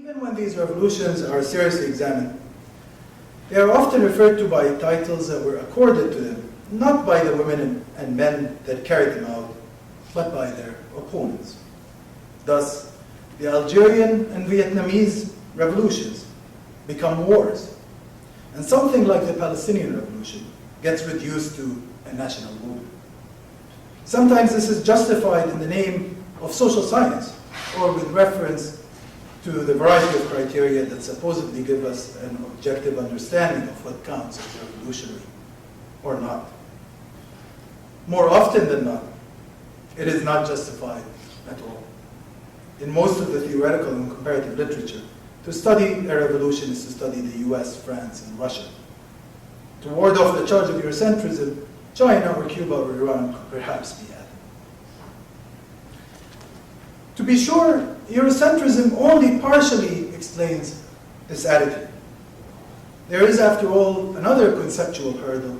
Even when these revolutions are seriously examined, they are often referred to by titles that were accorded to them, not by the women and men that carried them out, but by their opponents. Thus, the Algerian and Vietnamese revolutions become wars, and something like the Palestinian revolution gets reduced to a national movement. Sometimes this is justified in the name of social science, or with reference to the variety of criteria that supposedly give us an objective understanding of what counts as revolutionary or not. More often than not, it is not justified at all. In most of the theoretical and comparative literature, to study a revolution is to study the US, France, and Russia. To ward off the charge of Eurocentrism, China or Cuba or Iran could perhaps be added. To be sure, Eurocentrism only partially explains this attitude. There is, after all, another conceptual hurdle,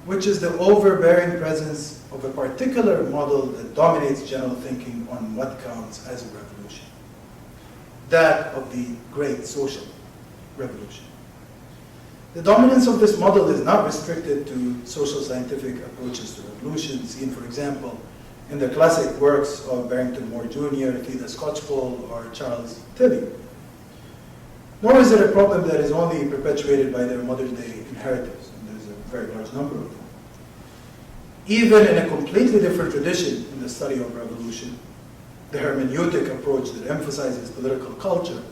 which is the overbearing presence of a particular model that dominates general thinking on what counts as a revolution, that of the Great Social Revolution. The dominance of this model is not restricted to social scientific approaches to revolution, seen, for example, in the classic works of Barrington Moore Jr., Theda Skocpol, or Charles Tilly. Nor is it a problem that is only perpetuated by their modern-day inheritors, and there's a very large number of them. Even in a completely different tradition in the study of revolution, the hermeneutic approach that emphasizes political culture,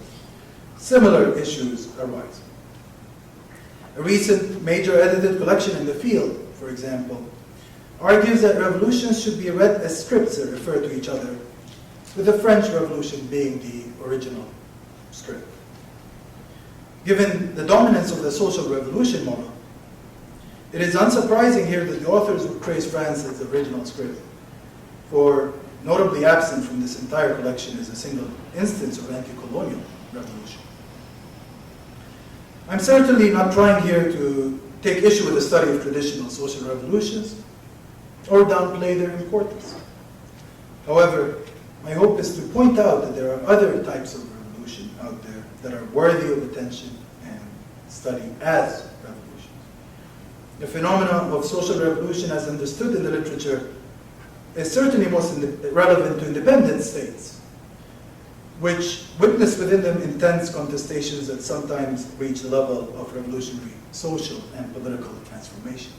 similar issues arise. A recent major edited collection in the field, for example, argues that revolutions should be read as scripts that refer to each other, with the French Revolution being the original script. Given the dominance of the social revolution model, it is unsurprising here that the authors would praise France as the original script, for notably absent from this entire collection is a single instance of anti-colonial revolution. I'm certainly not trying here to take issue with the study of traditional social revolutions or downplay their importance. However, my hope is to point out that there are other types of revolution out there that are worthy of attention and study as revolutions. The phenomenon of social revolution as understood in the literature is certainly most relevant to independent states, which witness within them intense contestations that sometimes reach the level of revolutionary social and political transformation.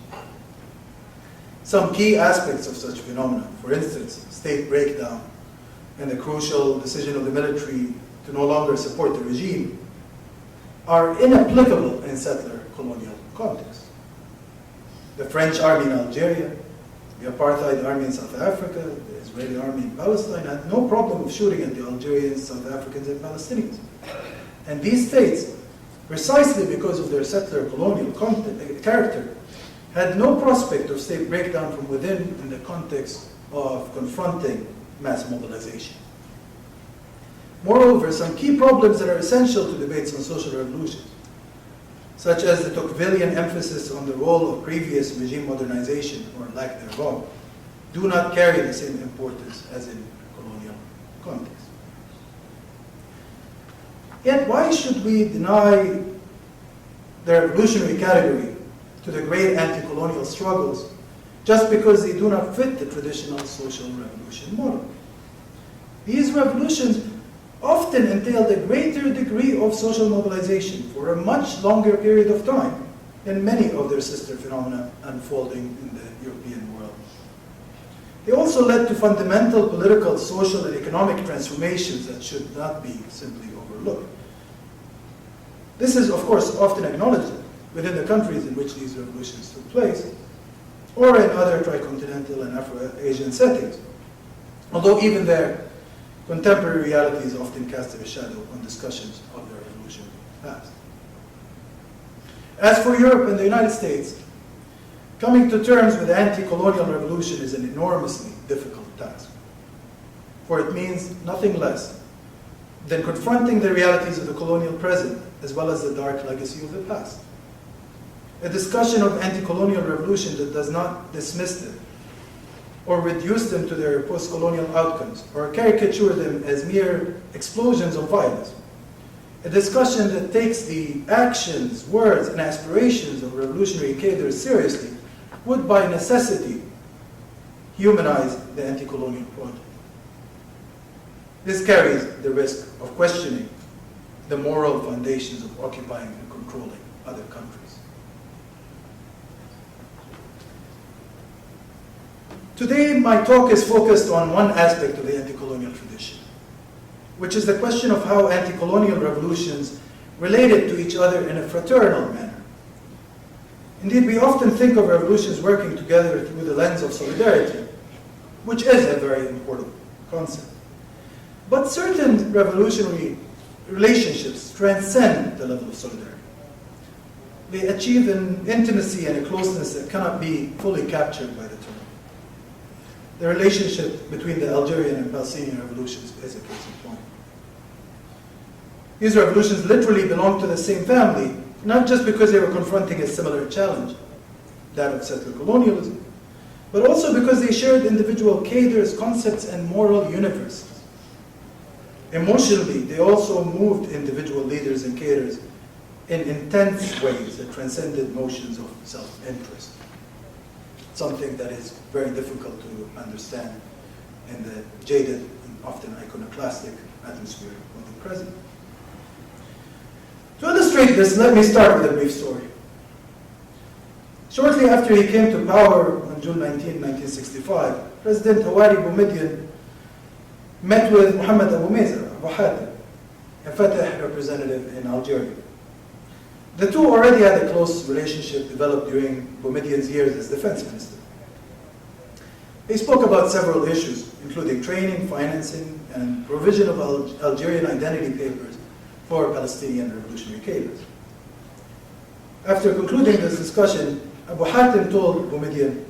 Some key aspects of such phenomena, for instance, state breakdown and the crucial decision of the military to no longer support the regime, are inapplicable in settler colonial contexts. The French army in Algeria, the apartheid army in South Africa, the Israeli army in Palestine had no problem of shooting at the Algerians, South Africans, and Palestinians. And these states, precisely because of their settler colonial character, had no prospect of state breakdown from within in the context of confronting mass mobilization. Moreover, some key problems that are essential to debates on social revolutions, such as the Tocquevillian emphasis on the role of previous regime modernization, or lack thereof, do not carry the same importance as in colonial context. Yet, why should we deny the revolutionary category to the great anti-colonial struggles just because they do not fit the traditional social revolution model? These revolutions often entailed a greater degree of social mobilization for a much longer period of time than many of their sister phenomena unfolding in the European world. They also led to fundamental political, social, and economic transformations that should not be simply overlooked. This is, of course, often acknowledged within the countries in which these revolutions took place, or in other tricontinental and Afro-Asian settings, although even there, contemporary realities often cast a shadow on discussions of the revolutionary past. As for Europe and the United States, coming to terms with the anti-colonial revolution is an enormously difficult task, for it means nothing less than confronting the realities of the colonial present as well as the dark legacy of the past. A discussion of anti-colonial revolution that does not dismiss them or reduce them to their post-colonial outcomes, or caricature them as mere explosions of violence, a discussion that takes the actions, words, and aspirations of revolutionary cadres seriously would by necessity humanize the anti-colonial project. This carries the risk of questioning the moral foundations of occupying and controlling other countries. Today, my talk is focused on one aspect of the anti-colonial tradition, which is the question of how anti-colonial revolutions related to each other in a fraternal manner. Indeed, we often think of revolutions working together through the lens of solidarity, which is a very important concept. But certain revolutionary relationships transcend the level of solidarity. They achieve an intimacy and a closeness that cannot be fully captured by the term. The relationship between the Algerian and Palestinian revolutions is a case in point. These revolutions literally belong to the same family, not just because they were confronting a similar challenge, that of settler colonialism, but also because they shared individual cadres, concepts, and moral universes. Emotionally, they also moved individual leaders and cadres in intense ways that transcended notions of self-interest, something that is very difficult to understand in the jaded and often iconoclastic atmosphere of the present. To illustrate this, let me start with a brief story. Shortly after he came to power on June 19, 1965, President Hawari Boumediene met with Mohammed Abu Meza, Abu Hatem, a Fatah representative in Algeria. The two already had a close relationship developed during Boumediene's years as defense minister. They spoke about several issues, including training, financing, and provision of Algerian identity papers for Palestinian revolutionary cadres. After concluding this discussion, Abu Hatem told Boumediene,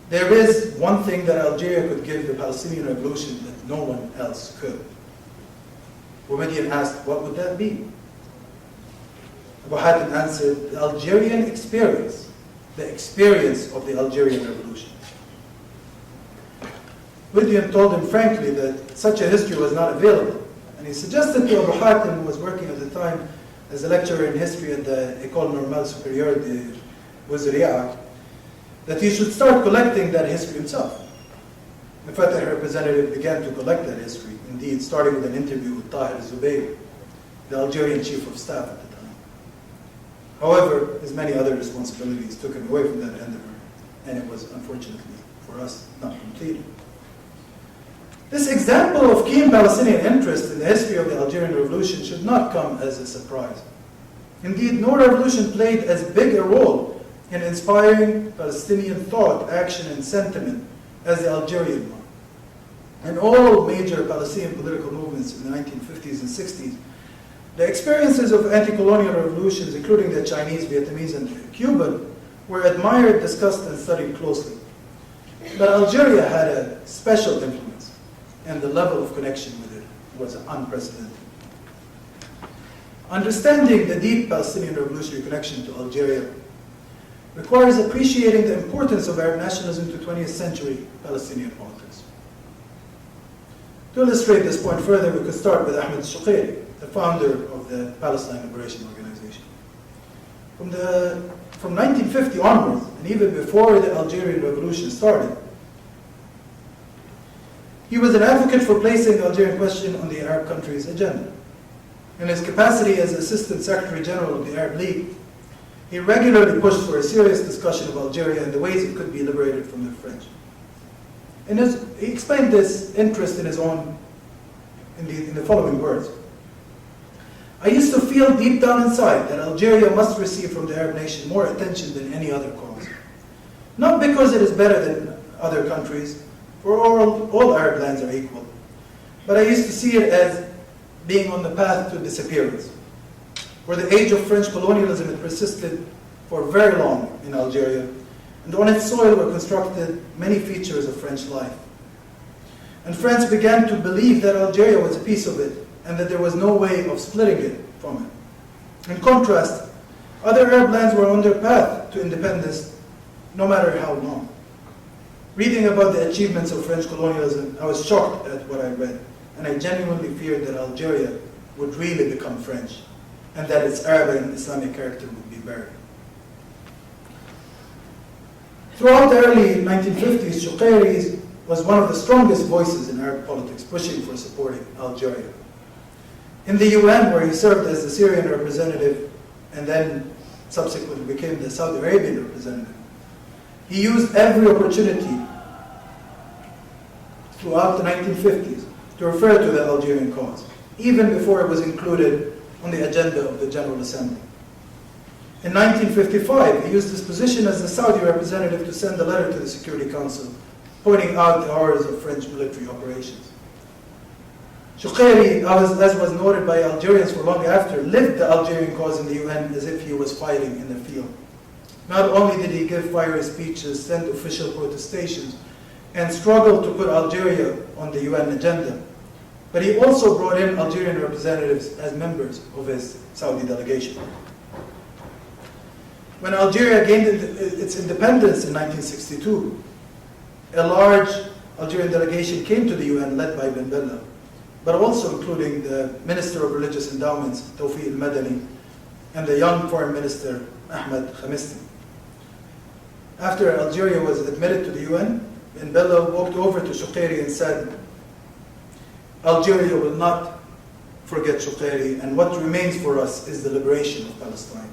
"There is one thing that Algeria could give the Palestinian revolution that no one else could." Boumediene asked, "What would that be?" Abu Hatem answered, "The Algerian experience, the experience of the Algerian revolution." Boumediene told him frankly that such a history was not available, and he suggested to Abu Hatem, who was working at the time as a lecturer in history at the École Normale Supérieure de Ouziria, that he should start collecting that history himself. The Fatah representative began to collect that history, indeed starting with an interview with Tahir Zubayr, the Algerian chief of staff at the time. However, his many other responsibilities took him away from that endeavor, and it was, unfortunately for us, not completed. This example of keen Palestinian interest in the history of the Algerian Revolution should not come as a surprise. Indeed, no revolution played as big a role in inspiring Palestinian thought, action, and sentiment as the Algerian one. In all major Palestinian political movements in the 1950s and 60s, the experiences of anti-colonial revolutions, including the Chinese, Vietnamese, and Cuban, were admired, discussed, and studied closely. But Algeria had a special influence, and the level of connection with it was unprecedented. Understanding the deep Palestinian revolutionary connection to Algeria requires appreciating the importance of Arab nationalism to 20th century Palestinian authors. To illustrate this point further, we could start with Ahmed Shouqairi, the founder of the Palestine Liberation Organization. From 1950 onwards, and even before the Algerian Revolution started, he was an advocate for placing the Algerian question on the Arab countries' agenda. In his capacity as Assistant Secretary General of the Arab League, he regularly pushed for a serious discussion of Algeria and the ways it could be liberated from the French. He explained this interest in the following words. "I used to feel deep down inside that Algeria must receive from the Arab nation more attention than any other cause. Not because it is better than other countries, for all Arab lands are equal, but I used to see it as being on the path to disappearance. For the age of French colonialism, it persisted for very long in Algeria, and on its soil were constructed many features of French life. And France began to believe that Algeria was a piece of it, and that there was no way of splitting it from it. In contrast, other Arab lands were on their path to independence, no matter how long. Reading about the achievements of French colonialism, I was shocked at what I read, and I genuinely feared that Algeria would really become French, and that its Arabic and Islamic character would be buried. Throughout the early 1950s, Shuqairi was one of the strongest voices in Arab politics, pushing for supporting Algeria. In the UN, where he served as the Syrian representative and then subsequently became the Saudi Arabian representative, he used every opportunity throughout the 1950s to refer to the Algerian cause, even before it was included on the agenda of the General Assembly. In 1955, he used his position as the Saudi representative to send a letter to the Security Council pointing out the horrors of French military operations. Shuqairi, as was noted by Algerians for long after, lived the Algerian cause in the UN as if he was fighting in the field. Not only did he give fiery speeches, send official protestations, and struggle to put Algeria on the UN agenda, but he also brought in Algerian representatives as members of his Saudi delegation. When Algeria gained its independence in 1962, a large Algerian delegation came to the UN led by Ben Bella, but also including the Minister of Religious Endowments, Tawfiq al-Madani, and the young Foreign Minister, Ahmed Khamisti. After Algeria was admitted to the UN, Ben Bella walked over to Shuqairi and said, Algeria will not forget Shuqairi, and what remains for us is the liberation of Palestine.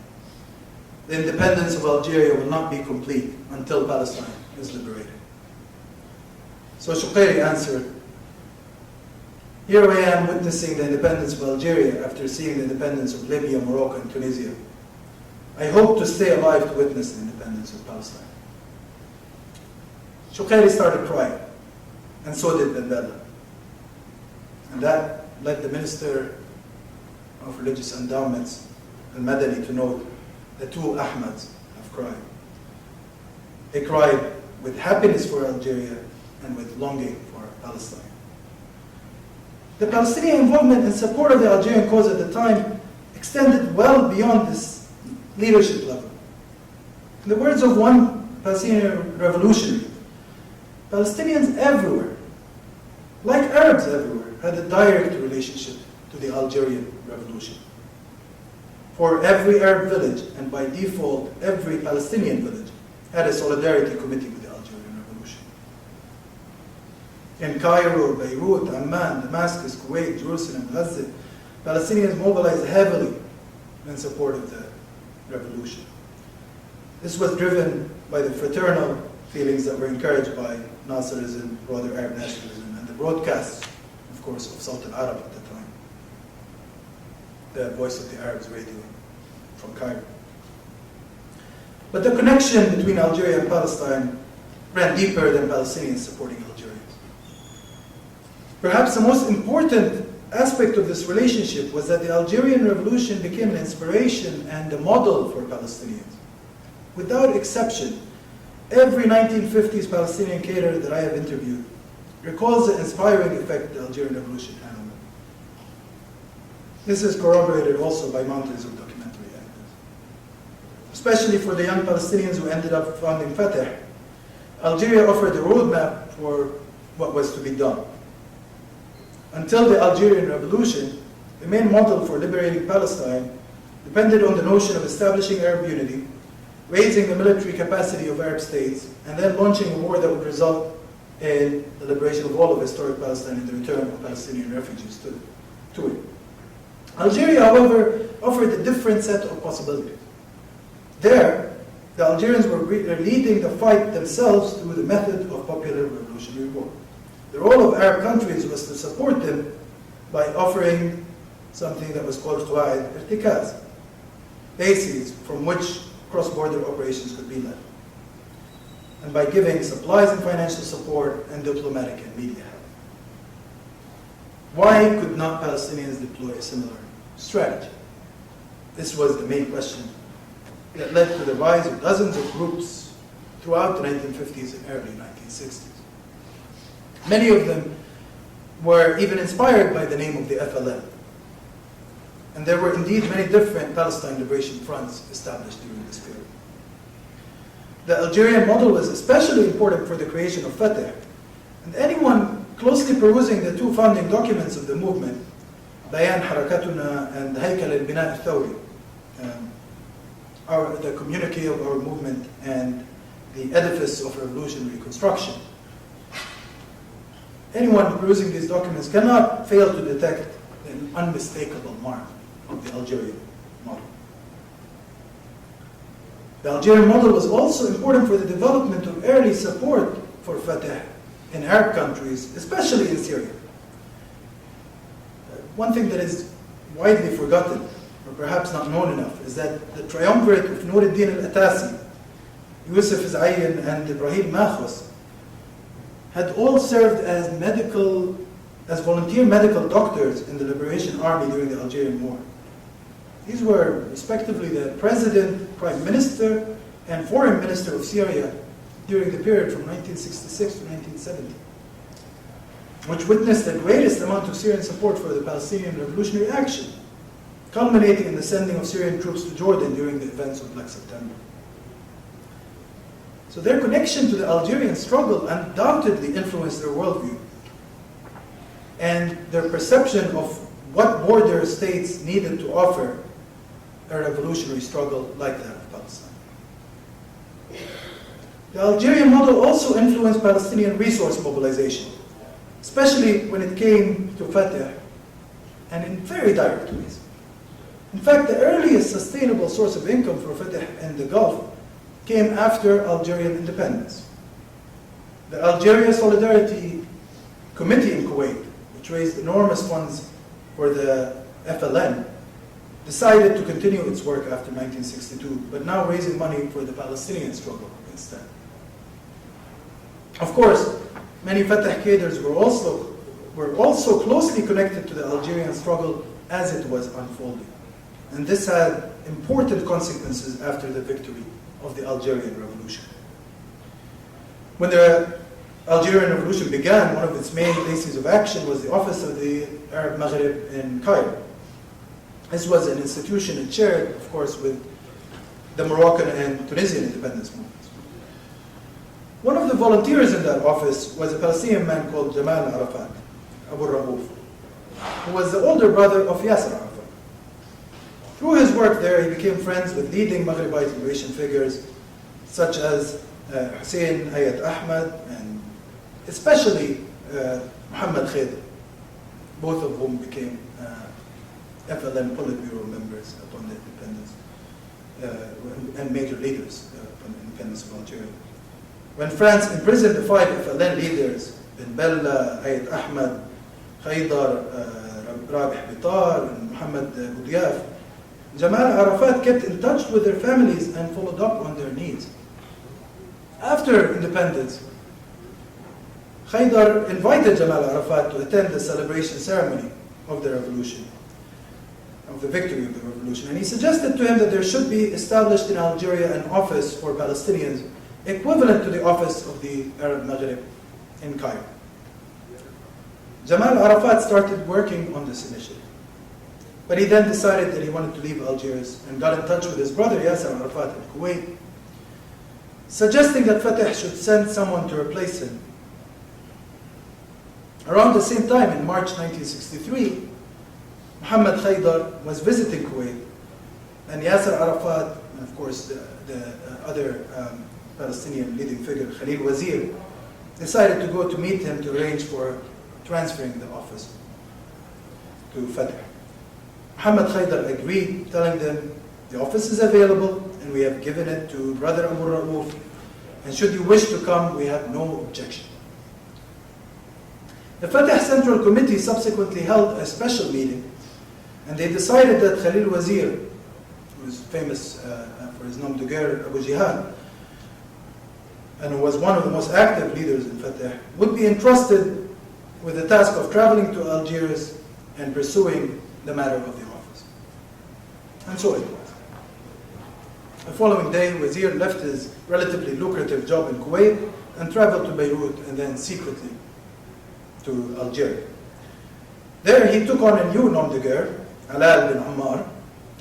The independence of Algeria will not be complete until Palestine is liberated. So Shuqairi answered, here I am witnessing the independence of Algeria after seeing the independence of Libya, Morocco, and Tunisia. I hope to stay alive to witness the independence of Palestine. Shuqairi started crying, and so did Ben Bella. And that led the Minister of Religious Endowments, al-Madani, to note the two Ahmeds have cried. They cried with happiness for Algeria and with longing for Palestine. The Palestinian involvement and support of the Algerian cause at the time extended well beyond this leadership level. In the words of one Palestinian revolutionary, Palestinians everywhere, like Arabs everywhere, had a direct relationship to the Algerian revolution. For every Arab village, and by default every Palestinian village, had a solidarity committee with the Algerian revolution. In Cairo, Beirut, Amman, Damascus, Kuwait, Jerusalem, Gaza, Palestinians mobilized heavily in support of the revolution. This was driven by the fraternal feelings that were encouraged by Nasserism, broader Arab nationalism, and the broadcasts, of course, of Sawt al-Arab at the time, the voice of the Arabs radio from Cairo. But the connection between Algeria and Palestine ran deeper than Palestinians supporting Algerians. Perhaps the most important aspect of this relationship was that the Algerian revolution became an inspiration and a model for Palestinians. Without exception, every 1950s Palestinian cadre that I have interviewed recalls the inspiring effect the Algerian revolution had on them. This is corroborated also by mountains of documentary evidence. Especially for the young Palestinians who ended up founding Fatah, Algeria offered a roadmap for what was to be done. Until the Algerian revolution, the main model for liberating Palestine depended on the notion of establishing Arab unity, raising the military capacity of Arab states, and then launching a war that would result in the liberation of all of historic Palestine and the return of Palestinian refugees to it. Algeria, however, offered a different set of possibilities. There, the Algerians were leading the fight themselves through the method of popular revolutionary war. The role of Arab countries was to support them by offering something that was called Qawaid Irtikaz, bases from which cross-border operations could be led, and by giving supplies and financial support and diplomatic and media help. Why could not Palestinians deploy a similar strategy? This was the main question that led to the rise of dozens of groups throughout the 1950s and early 1960s. Many of them were even inspired by the name of the FLN. And there were indeed many different Palestine liberation fronts established during this period. The Algerian model was especially important for the creation of Fatah. And anyone closely perusing the two founding documents of the movement بيان حركتنا and هيكل البناء الثوري, the communique of our movement and the edifice of revolutionary construction. Anyone perusing these documents cannot fail to detect an unmistakable mark of the Algerian model. The Algerian model was also important for the development of early support for Fatah in Arab countries, especially in Syria. One thing that is widely forgotten, or perhaps not known enough, is that the triumvirate of Nur al-Din al-Atasi, Yusuf Zayn, and Ibrahim Makhos had all served as volunteer medical doctors in the Liberation Army during the Algerian War. These were respectively the President, Prime Minister, and Foreign Minister of Syria during the period from 1966 to 1970, which witnessed the greatest amount of Syrian support for the Palestinian revolutionary action, culminating in the sending of Syrian troops to Jordan during the events of Black September. So their connection to the Algerian struggle undoubtedly influenced their worldview and their perception of what border states needed to offer a revolutionary struggle like that of Palestine. The Algerian model also influenced Palestinian resource mobilization, especially when it came to Fatah, and in very direct ways. In fact, the earliest sustainable source of income for Fatah in the Gulf came after Algerian independence. The Algeria Solidarity Committee in Kuwait, which raised enormous funds for the FLN, decided to continue its work after 1962, but now raising money for the Palestinian struggle instead. Of course, many Fatah cadres were also closely connected to the Algerian struggle as it was unfolding. And this had important consequences after the victory of the Algerian Revolution. When the Algerian Revolution began, one of its main bases of action was the Office of the Arab Maghreb in Cairo. This was an institution it shared, of course, with the Moroccan and Tunisian independence movements. One of the volunteers in that office was a Palestinian man called Jamal Arafat, Abu Rabouf, who was the older brother of Yasser Arafat. Through his work there, he became friends with leading Maghrebite liberation figures such as Hussein Hayat Ahmad and especially Muhammad Khedr, both of whom became FLN Politburo members upon the independence and major leaders upon the independence of Algeria. When France imprisoned the 5 FLN leaders, Ben Bella, Hayat Ahmad, Khaydar, Rabih Bitar, and Muhammad Boudiaf, Jamal Arafat kept in touch with their families and followed up on their needs. After independence, Khaydar invited Jamal Arafat to attend the celebration ceremony of the revolution, of the victory of the revolution, and he suggested to him that there should be established in Algeria an office for Palestinians equivalent to the office of the Arab Maghreb in Cairo. Jamal Arafat started working on this initiative. But he then decided that he wanted to leave Algiers and got in touch with his brother Yasser Arafat in Kuwait, suggesting that Fatah should send someone to replace him. Around the same time, in March 1963, Muhammad Khaydar was visiting Kuwait, and Yasser Arafat, and of course the other Palestinian leading figure, Khalil Wazir, decided to go to meet him to arrange for transferring the office to Fatah. Muhammad Khaydar agreed, telling them, the office is available and we have given it to Brother Abu Raouf, and should you wish to come, we have no objection. The Fatah Central Committee subsequently held a special meeting, and they decided that Khalil Wazir, who is famous for his nom de guerre, Abu Jihad, and who was one of the most active leaders in Fatah, would be entrusted with the task of traveling to Algiers and pursuing the matter of the office. And so it was. The following day, Wazir left his relatively lucrative job in Kuwait and traveled to Beirut and then secretly to Algeria. There he took on a new nom de guerre, Alal bin Ammar,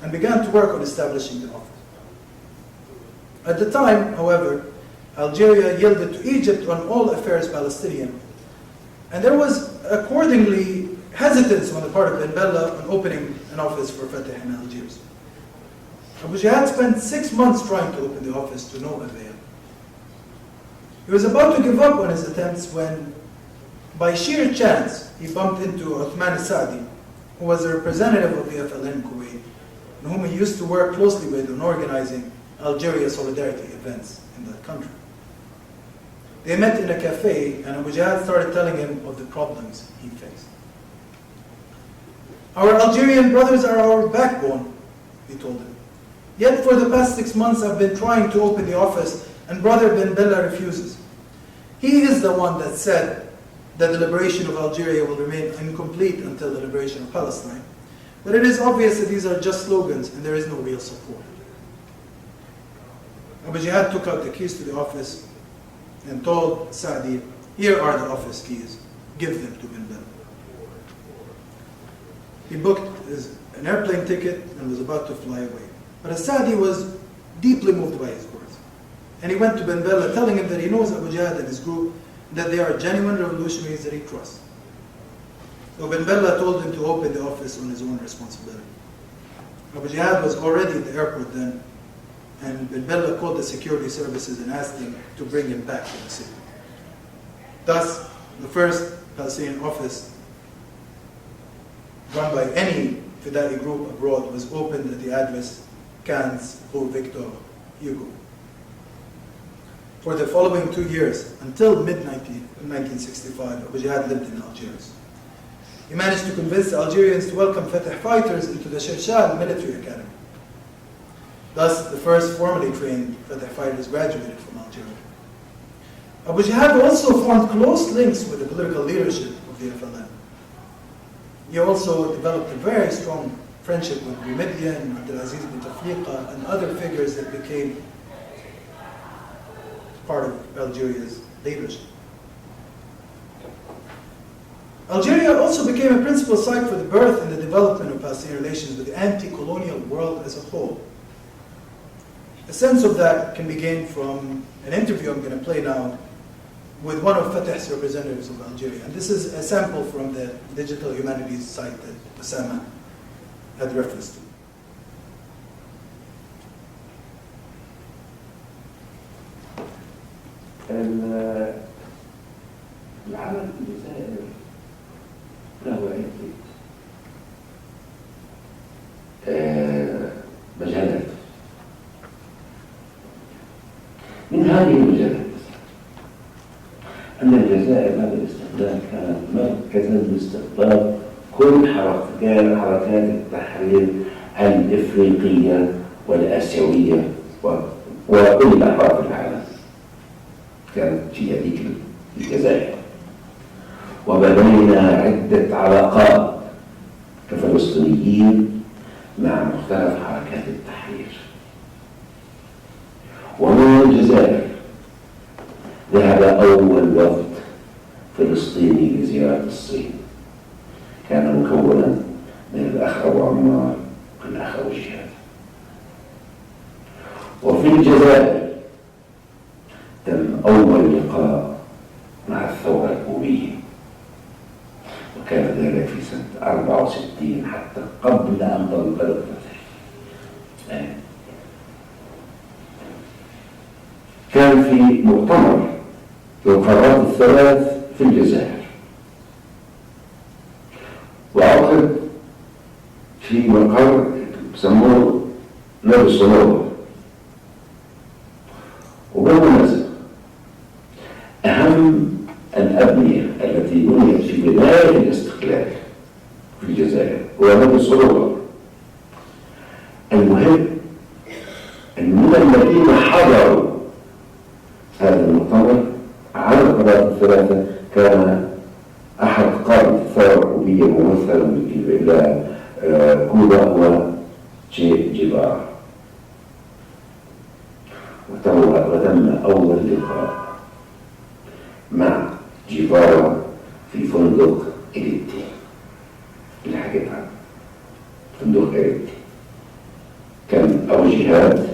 and began to work on establishing the office. At the time, however, Algeria yielded to Egypt on all affairs Palestinian, and there was accordingly hesitance on the part of Ben Bella on opening an office for Fatah in Algiers. Abu Jihad spent 6 months trying to open the office to no avail. He was about to give up on his attempts when, by sheer chance, he bumped into Uthman al-Sa'di, who was a representative of the FLN in Kuwait, and whom he used to work closely with on organizing Algeria solidarity events in that country. They met in a cafe, and Abu Jihad started telling him of the problems he faced. Our Algerian brothers are our backbone, he told him. Yet for the past 6 months I've been trying to open the office, and brother Ben Bella refuses. He is the one that said that the liberation of Algeria will remain incomplete until the liberation of Palestine. But it is obvious that these are just slogans and there is no real support. Abu Jihad took out the keys to the office and told Sa'di, here are the office keys, give them to Ben Bella. He booked an airplane ticket and was about to fly away. But Sa'di was deeply moved by his words. And he went to Ben Bella telling him that he knows Abu Jihad and his group, that they are genuine revolutionaries that he trusts. So Ben Bella told him to open the office on his own responsibility. Abu Jihad was already at the airport then, and Ben Bella called the security services and asked them to bring him back to the city. Thus, the first Palestinian office run by any Fidai group abroad was opened at the address Cannes, Rue Victor Hugo. For the following 2 years, until mid-1965, Abu Jihad lived in Algiers. He managed to convince the Algerians to welcome Fatah fighters into the Shershal military academy. Thus, the first formally trained Fatah fighters graduated from Algeria. Abu Jihad also formed close links with the political leadership of the FLN. He also developed a very strong friendship with Boumediene, Abdelaziz Bouteflika, and other figures that became part of Algeria's leadership. Algeria also became a principal site for the birth and the development of Palestinian relations with the anti-colonial world as a whole. A sense of that can be gained from an interview I'm going to play now with one of Fatah's representatives of Algeria. And this is a sample from the digital humanities site that Osama had reference to. العمل في الجزائر له عدة مجالات. من هذه المجالات أن الجزائر بعد الاستقلال كانت مركزا لاستقطاب كل حركات التحرير الإفريقية والآسيوية وكل الأحراف العالم كانت في هذيك الجزائر. وبنينا عدة علاقات كفلسطينيين مع مختلف حركات التحرير. ومن الجزائر ذهب أول وفد فلسطيني لزيارة الصين، كان مكونا من الأخ أبو عمار والأخ أبو جهاد. وفي الجزائر تم أول لقاء مع الثورة الكوبية، وكان ذلك في سنة 64 حتى قبل أن تنطلق الفتح. كان في مؤتمر للقارات الثلاث في الجزائر، وعقد في مقر بسموه نادي الصنوبر. وبالمناسبة أهم الأبنية التي بنيت في بداية الاستقلال في الجزائر هو نادي الصنوبر. المهم أن من الذين حضروا هذا المؤتمر على القضايا الثلاثة كان أحد قادة الثورة الكوبية ممثلا إلى كوبا هو تشي جيفارا. وتم أول لقاء مع جيفارا في فندق إريتي اللي حكيت عنه، فندق إريتي. كان أبو جهاد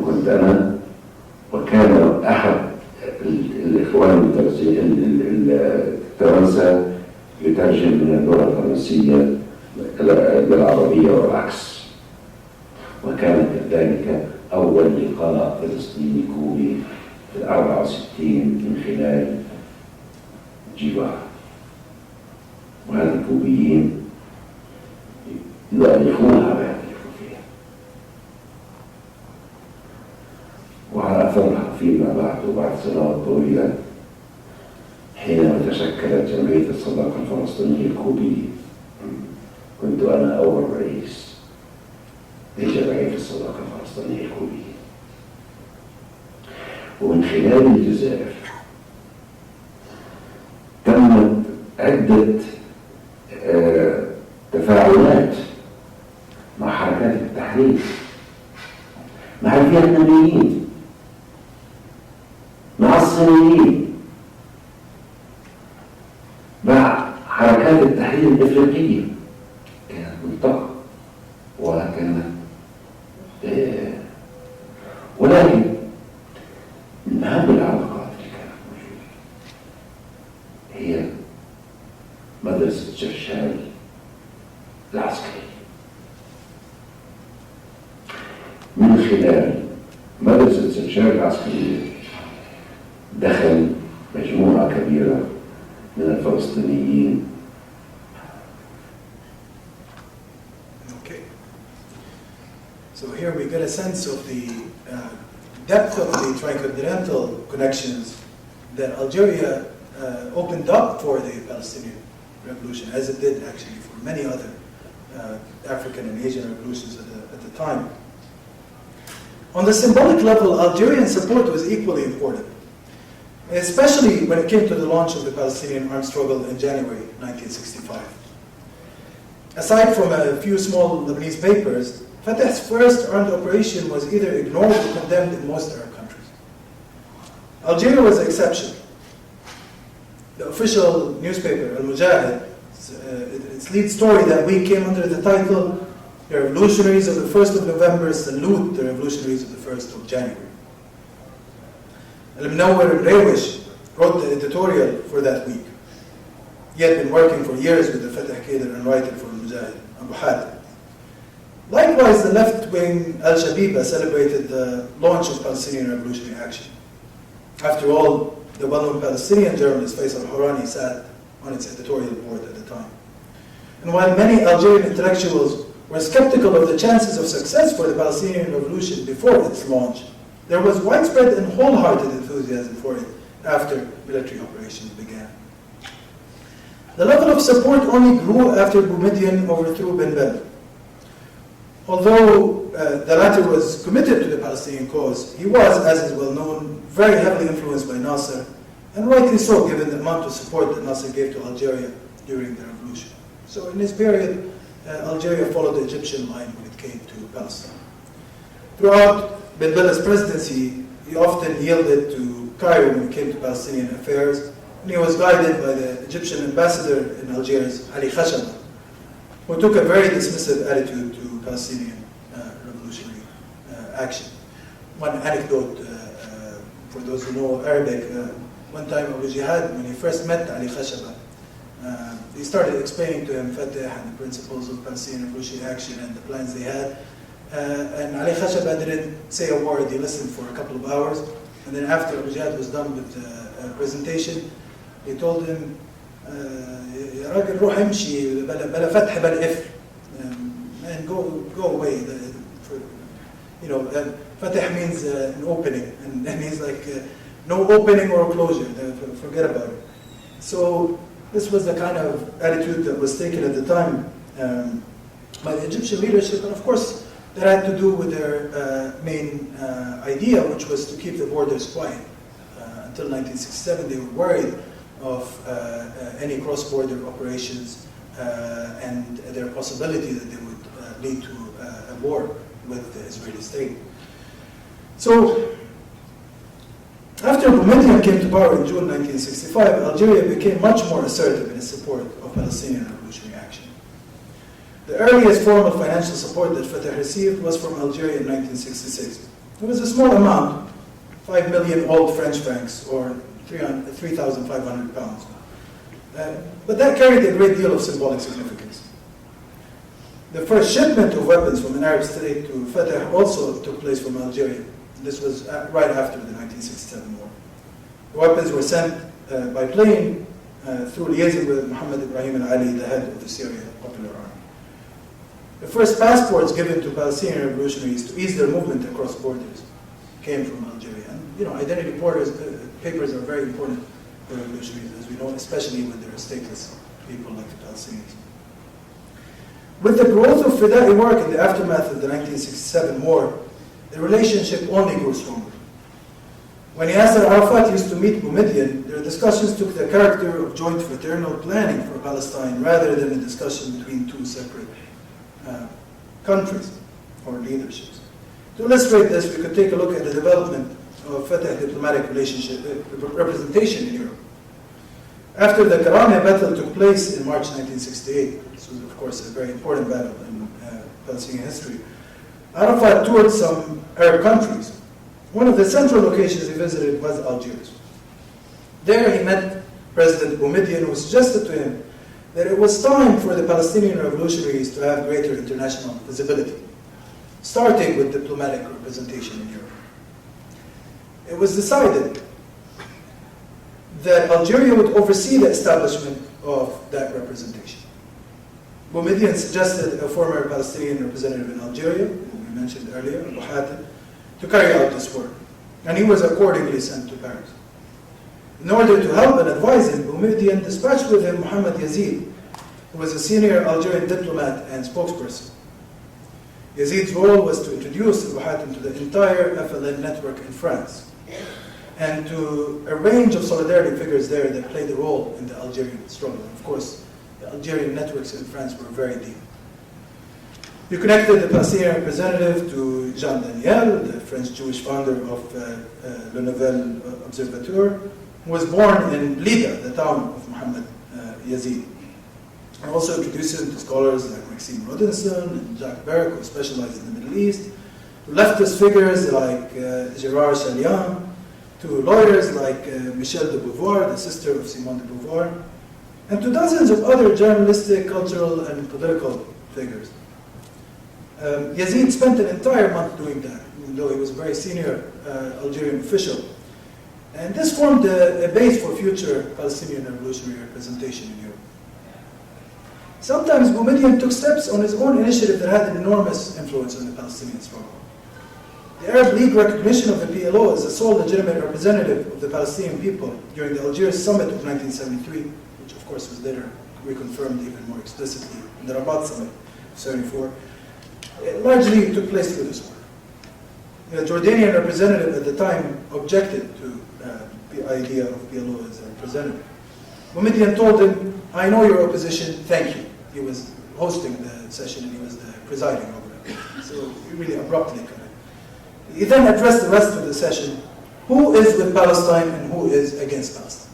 كنت أنا، وكان أحد الإخوان الترانزيتيين فرنسا يترجم من اللغة الفرنسية للعربية والعكس. وكان كذلك أول لقاء فلسطيني كوبي في 64 من خلال جوار. وهذا الكوبيين يؤلفونها ويعترفوا فيها، وعلى أثرها فيما بعد وبعد سنوات طويلة حينما تشكلت جمعية الصداقة الفلسطينية الكوبية، كنت أنا أول رئيس لجمعية الصداقة الفلسطينية الكوبية. ومن خلال الجزائر تمت عدة تفاعلات مع حركات التحرير، مع الفيتناميين، مع الصينيين، مع حركات التحرير الإفريقية. كانت منطقة وكانت ولكن من أهم العلاقات اللي كانت موجودة هي مدرسة شرشال العسكرية. من خلال مدرسة شرشال العسكرية دخل مجموعة كبيرة من الفلسطينيين. Okay. So here we get a sense of the depth of the tricontinental connections that Algeria opened up for the Palestinian revolution, as it did actually for many other African and Asian revolutions at the time. On the symbolic level, Algerian support was equally important, especially when it came to the launch of the Palestinian armed struggle in January 1965. Aside from a few small Lebanese papers, Fatah's first armed operation was either ignored or condemned in most Arab countries. Algeria was the exception. The official newspaper, Al-Mujahid, its lead story that week came under the title, "The Revolutionaries of the 1st of November salute the revolutionaries of the 1st of January." Al-Munawwar al-Rewish wrote the editorial for that week. He had been working for years with the Fatah cadre and writing for Al-Mujahid, Abu Hatim. Likewise, the left-wing Al-Shabiba celebrated the launch of Palestinian revolutionary action. After all, the well-known Palestinian journalist Faisal Hourani sat on its editorial board at the time. And while many Algerian intellectuals were skeptical of the chances of success for the Palestinian revolution before its launch, there was widespread and wholehearted enthusiasm for it after military operations began. The level of support only grew after Boumediene overthrew Ben Bella. Although the latter was committed to the Palestinian cause, he was, as is well known, very heavily influenced by Nasser, and rightly so, given the amount of support that Nasser gave to Algeria during the revolution. So in this period, Algeria followed the Egyptian line when it came to Palestine. Throughout Ben Bella's presidency, he often yielded to Cairo when it came to Palestinian affairs, and he was guided by the Egyptian ambassador in Algiers, Ali Khashaba, who took a very dismissive attitude to Palestinian revolutionary action. One anecdote, for those who know Arabic, one time Abu Jihad, when he first met Ali Khashaba, he started explaining to him Fatah and the principles of Palestinian revolutionary action and the plans they had. And Ali Khashaba didn't say a word. He listened for a couple of hours. And then after Abu Jihad was done with the presentation, he told him, يا راجل روح امشي بلا فتح بلا قفل. And go away. Fatah means an opening. And he's like, no opening or closure. Forget about it. So this was the kind of attitude that was taken at the time by the Egyptian leadership. And of course, that had to do with their main idea, which was to keep the borders quiet. Until 1967, they were worried of any cross-border operations and their possibility that they would lead to a war with the Israeli state. So, after Boumediene came to power in June 1965, Algeria became much more assertive in its support of Palestinian revolutionary action. The earliest form of financial support that Fatah received was from Algeria in 1966. It was a small amount, 5 million old French francs, or 3,500 pounds. But that carried a great deal of symbolic significance. The first shipment of weapons from an Arab state to Fatah also took place from Algeria. This was right after the 1967 war. The weapons were sent by plane through liaison with Muhammad Ibrahim al-Ali, the head of the Syrian Popular Army. The first passports given to Palestinian revolutionaries to ease their movement across borders came from Algeria. And identity papers are very important for revolutionaries, as we know, especially when they're stateless people like the Palestinians. With the growth of Fidai work in the aftermath of the 1967 war, the relationship only grew stronger. When Yasser Arafat used to meet Boumediene, their discussions took the character of joint fraternal planning for Palestine rather than a discussion between two separate countries or leaderships. To illustrate this, we could take a look at the development of Fatah diplomatic relationship representation in Europe. After the Karame battle took place in March 1968, this was of course a very important battle in Palestinian history, Arafat toured some Arab countries. One of the central locations he visited was Algiers. There he met President Boumediene, who suggested to him that it was time for the Palestinian revolutionaries to have greater international visibility, starting with diplomatic representation in Europe. It was decided that Algeria would oversee the establishment of that representation. Boumediene suggested a former Palestinian representative in Algeria, who we mentioned earlier, Abu Hatem, to carry out this work, and he was accordingly sent to Paris. In order to help and advise him, Boumediene dispatched with him Mohammed Yazid, who was a senior Algerian diplomat and spokesperson. Yazid's role was to introduce Abu Hatem to the entire FLN network in France, and to a range of solidarity figures there that played a role in the Algerian struggle. Of course, the Algerian networks in France were very deep. He connected the Palestinian representative to Jean Daniel, the French Jewish founder of Le Nouvel Observateur, who was born in Blida, the town of Mohammed Yazid. And also introduced him to scholars like Maxime Rodinson and Jacques Berck, who specialized in the Middle East, to leftist figures like Gérard Chalian, to lawyers like Michelle de Beauvoir, the sister of Simone de Beauvoir, and to dozens of other journalistic, cultural, and political figures. Yazid spent an entire month doing that, even though he was a very senior Algerian official. And this formed a base for future Palestinian revolutionary representation in Europe. Sometimes Boumediene took steps on his own initiative that had an enormous influence on the Palestinian struggle. The Arab League recognition of the PLO as the sole legitimate representative of the Palestinian people during the Algiers Summit of 1973, which of course was later reconfirmed even more explicitly in the Rabat Summit of 1974, it largely took place through this work. The Jordanian representative at the time objected to the idea of PLO as a representative. Boumediene told him, "I know your opposition, thank you." He was hosting the session and he was the presiding over it. So he really abruptly cut it. He then addressed the rest of the session, who is with Palestine and who is against Palestine?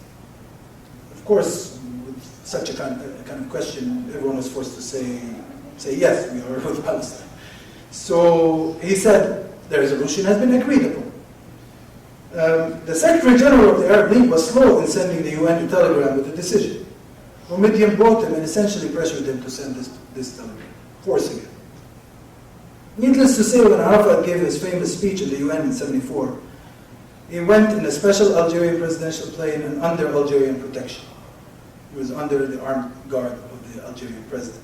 Of course, with such a kind of question, everyone was forced to say yes, we are with Palestine. So he said, the resolution has been agreed upon. The Secretary General of the Arab League was slow in sending the UN a telegram with the decision. Boumediene brought him and essentially pressured him to send this telegram, forcing it. Needless to say, when Arafat gave his famous speech in the UN in 1974, he went in a special Algerian presidential plane and under Algerian protection. He was under the armed guard of the Algerian president.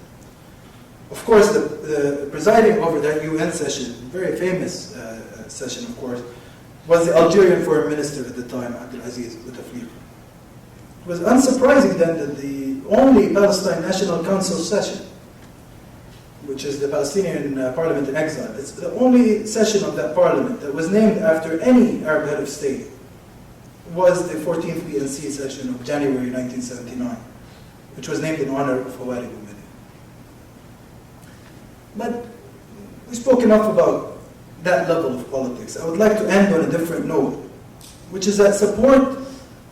Of course, the presiding over that UN session, very famous session, of course, was the Algerian foreign minister at the time, Abdelaziz Bouteflika. It was unsurprising then that the only Palestine National Council session, which is the Palestinian parliament in exile, it's the only session of that parliament that was named after any Arab head of state, was the 14th PNC session of January 1979, which was named in honor of Hawari Boumediene. But we spoke enough about that level of politics. I would like to end on a different note, which is that support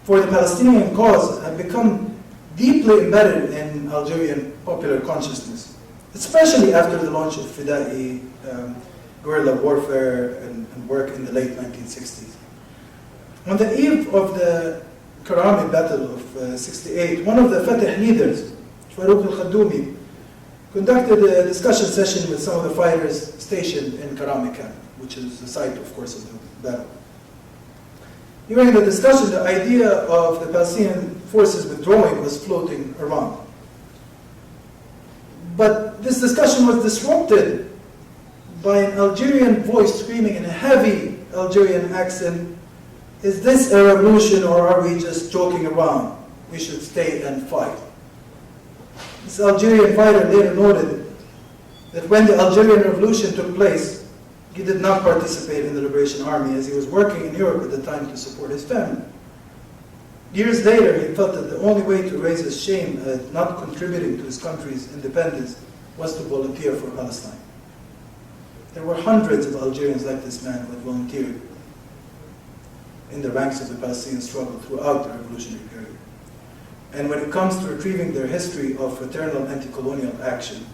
for the Palestinian cause had become deeply embedded in Algerian popular consciousness, especially after the launch of Fidai guerrilla warfare and work in the late 1960s. On the eve of the Karami battle of 68, one of the Fatah leaders, Farouk al-Khadoumi, conducted a discussion session with some of the fighters stationed in Karami camp, which is the site, of course, of the battle. During the discussion, the idea of the Palestinian forces withdrawing was floating around. But this discussion was disrupted by an Algerian voice screaming in a heavy Algerian accent, "Is this a revolution or are we just joking around? We should stay and fight." This Algerian fighter later noted that when the Algerian Revolution took place, he did not participate in the Liberation Army as he was working in Europe at the time to support his family. Years later, he felt that the only way to raise his shame at not contributing to his country's independence was to volunteer for Palestine. There were hundreds of Algerians like this man who had volunteered in the ranks of the Palestinian struggle throughout the revolutionary period. And when it comes to retrieving their history of fraternal anti-colonial action,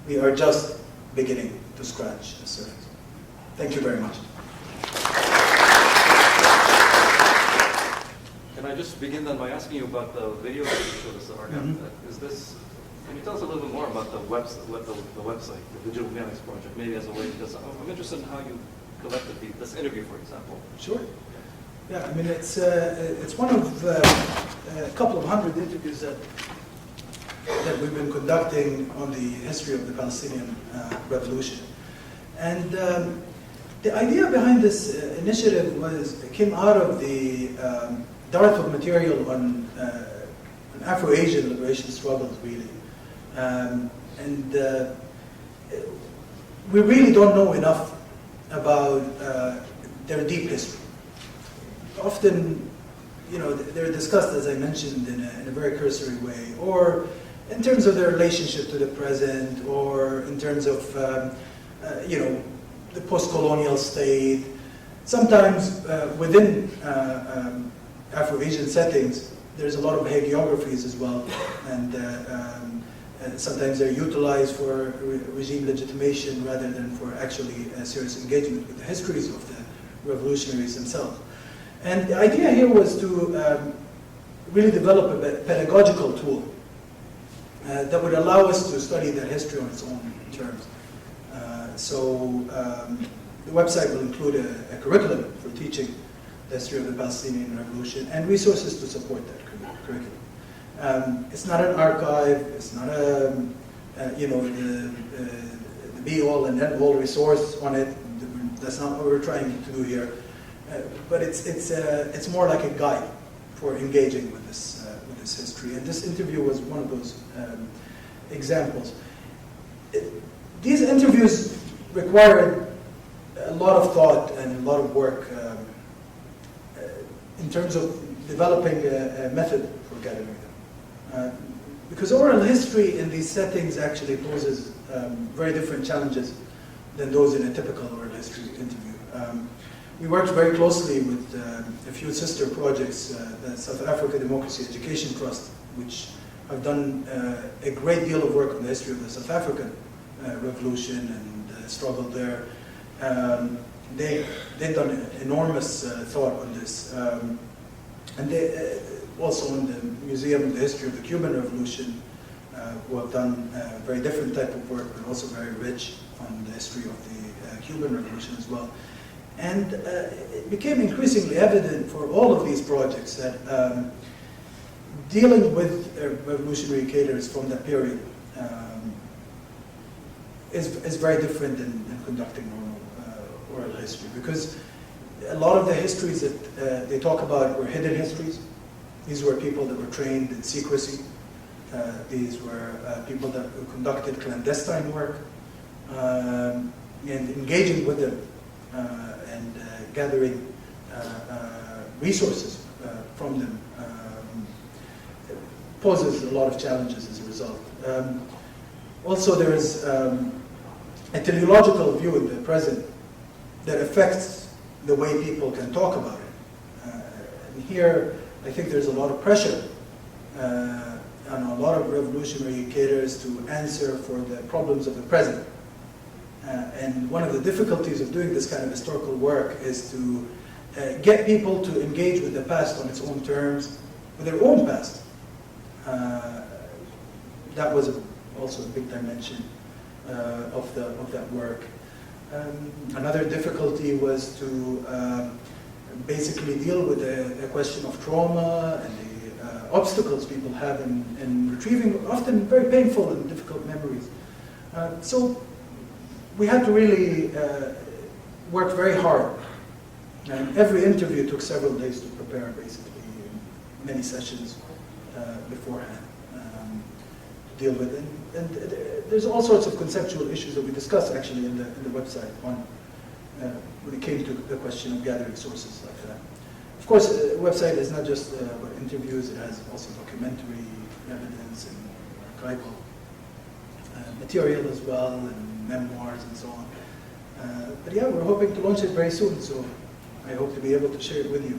we are just beginning to scratch the surface. Thank you very much. Can I just begin then by asking you about the video that you showed us, the archive? Can you tell us a little bit more about the website, the Digital Mechanics Project, maybe as a way, because I'm interested in how you collected this interview, for example. Sure. Yeah, I mean, it's one of a couple of hundred interviews that we've been conducting on the history of the Palestinian revolution. And the idea behind this initiative came out of the dearth of material on Afro-Asian liberation struggles, really. We really don't know enough about their deep history. Often, they're discussed, as I mentioned, in a very cursory way, or in terms of their relationship to the present, or in terms of, the post-colonial state. Sometimes within Afro-Asian settings, there's a lot of hagiographies as well, and sometimes they're utilized for regime legitimation rather than for actually serious engagement with the histories of the revolutionaries themselves. And the idea here was to really develop a pedagogical tool that would allow us to study that history on its own terms. The website will include a curriculum for teaching the history of the Palestinian Revolution and resources to support that curriculum. It's not an archive. It's not the be-all and end-all resource on it. That's not what we're trying to do here. But it's more like a guide for engaging with this history. And this interview was one of those examples. These interviews required a lot of thought and a lot of work in terms of developing a method for gathering them. Because oral history in these settings actually poses very different challenges than those in a typical oral history interview. We worked very closely with a few sister projects, the South Africa Democracy Education Trust, which have done a great deal of work on the history of the South African revolution and the struggle there. They've done enormous thought on this. And they also in the Museum of the History of the Cuban Revolution, who have done a very different type of work, but also very rich on the history of the Cuban Revolution as well. And it became increasingly evident for all of these projects that dealing with revolutionary cadres from that period is very different than conducting normal oral history, because a lot of the histories that they talk about were hidden histories. These were people that were trained in secrecy. These were people that conducted clandestine work, and engaging with them and gathering resources from them poses a lot of challenges as a result. Also, there is a teleological view in the present that affects the way people can talk about it. And here, I think there's a lot of pressure on a lot of revolutionary cadres to answer for the problems of the present. And one of the difficulties of doing this kind of historical work is to get people to engage with the past on its own terms with their own past. That was also a big dimension of that work. Another difficulty was to basically deal with the question of trauma and the obstacles people have in retrieving often very painful and difficult memories. So we had to really work very hard. And every interview took several days to prepare, basically, many sessions beforehand to deal with. And there's all sorts of conceptual issues that we discussed actually in the website on when it came to the question of gathering sources like that. Of course, the website is not just about interviews, it has also documentary evidence and archival material as well, and memoirs and so on. But yeah, we're hoping to launch it very soon, so I hope to be able to share it with you.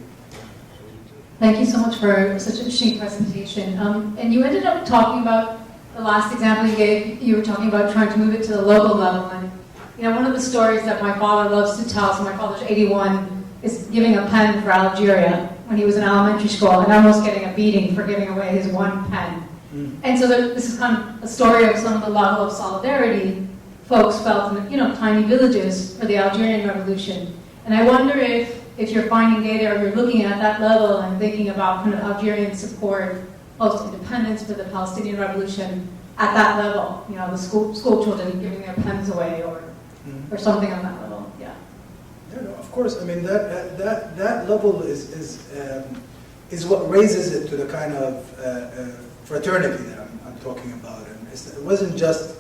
Thank you so much for such an interesting presentation. And you ended up talking about the last example you gave. You were talking about trying to move it to the local level. And you know, one of the stories that my father loves to tell, so my father's 81, is giving a pen for Algeria when he was in elementary school and almost getting a beating for giving away his one pen. And so this is kind of a story of some of the level of solidarity folks felt in, you know, tiny villages for the Algerian Revolution. And I wonder if you're finding data or you're looking at that level and thinking about kind of Algerian support post-independence for the Palestinian Revolution at that level, you know, the school children giving their pens away or something on that level. Yeah. Yeah, no, of course. I mean that level is what raises it to the kind of fraternity that I'm talking about, and it wasn't just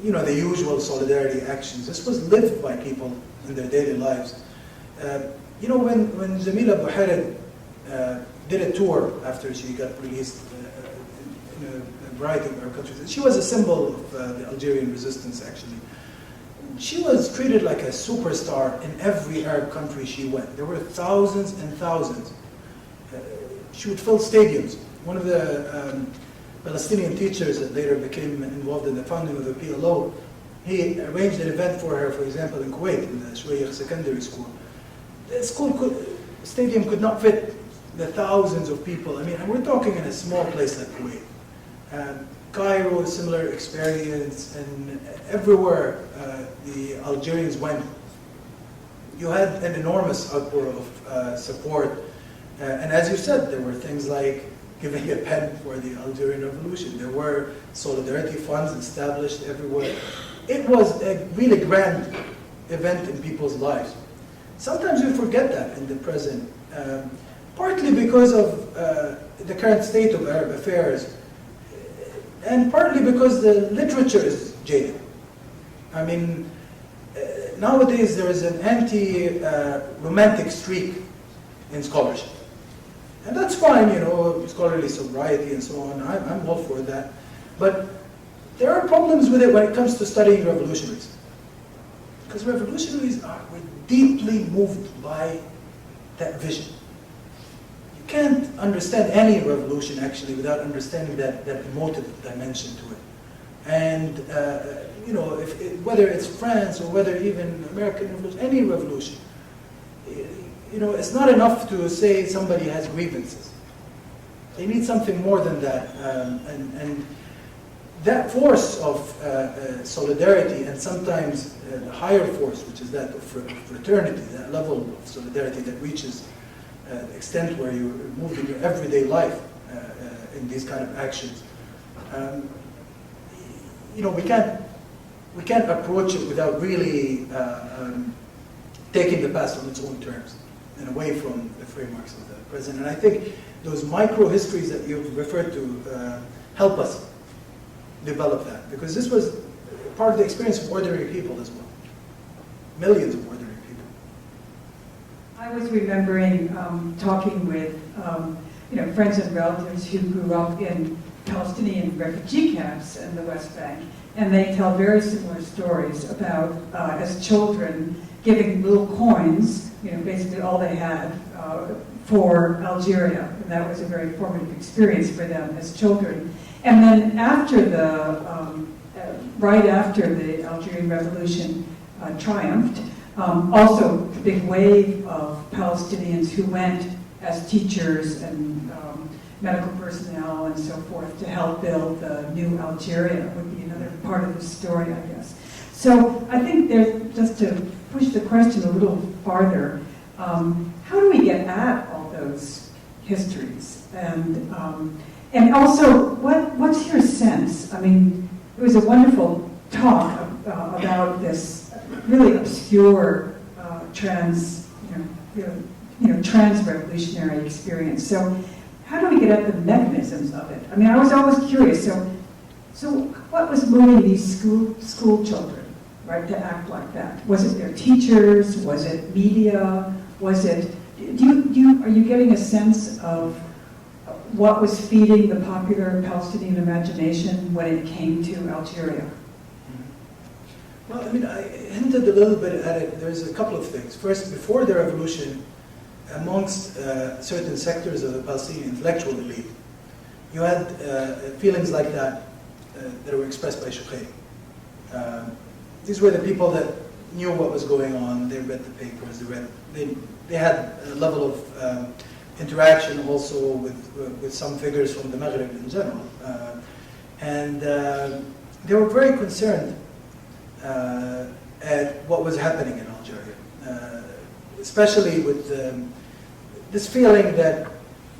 you know, the usual solidarity actions. This was lived by people in their daily lives. You know, when Jamila Bouharid did a tour after she got released in a variety of our countries, she was a symbol of the Algerian resistance, actually. She was treated like a superstar in every Arab country she went. There were thousands and thousands. She would fill stadiums. One of the Palestinian teachers that later became involved in the founding of the PLO, he arranged an event for her, for example, in Kuwait, in the Sheikh secondary school. The stadium could not fit the thousands of people. I mean, and we're talking in a small place like Kuwait. Cairo, similar experience, and everywhere the Algerians went, you had an enormous outpour of support. And as you said, there were things like giving a pen for the Algerian Revolution. There were solidarity funds established everywhere. It was a really grand event in people's lives. Sometimes we forget that in the present, partly because of the current state of Arab affairs, and partly because the literature is jaded. I mean, nowadays there is an anti-romantic streak in scholarship. And that's fine, you know, scholarly sobriety and so on. I'm all for that. But there are problems with it when it comes to studying revolutionaries. Because revolutionaries were deeply moved by that vision. You can't understand any revolution, actually, without understanding that emotive dimension to it. And, you know, whether it's France or whether even American revolution, any revolution, you know, it's not enough to say somebody has grievances. They need something more than that. And that force of solidarity, and sometimes the higher force, which is that of fraternity, that level of solidarity that reaches the extent where you're moved in your everyday life in these kind of actions. You know, we can't approach it without really taking the past on its own terms and away from the frameworks of the present. And I think those micro-histories that you've referred to help us develop that, because this was part of the experience of ordinary people as well. Millions of ordinary people. I was remembering talking with you know, friends and relatives who grew up in Palestinian refugee camps in the West Bank, and they tell very similar stories about, as children, giving little coins, you know, basically all they had for Algeria, and that was a very formative experience for them as children. And then after right after the Algerian Revolution triumphed, also the big wave of Palestinians who went as teachers and medical personnel and so forth to help build the new Algeria would be another part of the story, I guess. So I think there's, just to push the question a little farther, how do we get at all those histories? And also, what's your sense? I mean, it was a wonderful talk about this really obscure trans-revolutionary experience. So how do we get at the mechanisms of it? I mean, I was always curious. So what was moving these school children, right, to act like that? Was it their teachers? Was it media? Was it? Are you getting a sense of what was feeding the popular Palestinian imagination when it came to Algeria? Well, I mean, I hinted a little bit at it. There's a couple of things. First, before the revolution, amongst certain sectors of the Palestinian intellectual elite, you had feelings like that that were expressed by Sheikh. These were the people that knew what was going on. They read the papers. They had a level of interaction also with some figures from the Maghreb in general, and they were very concerned at what was happening in Algeria, especially with this feeling that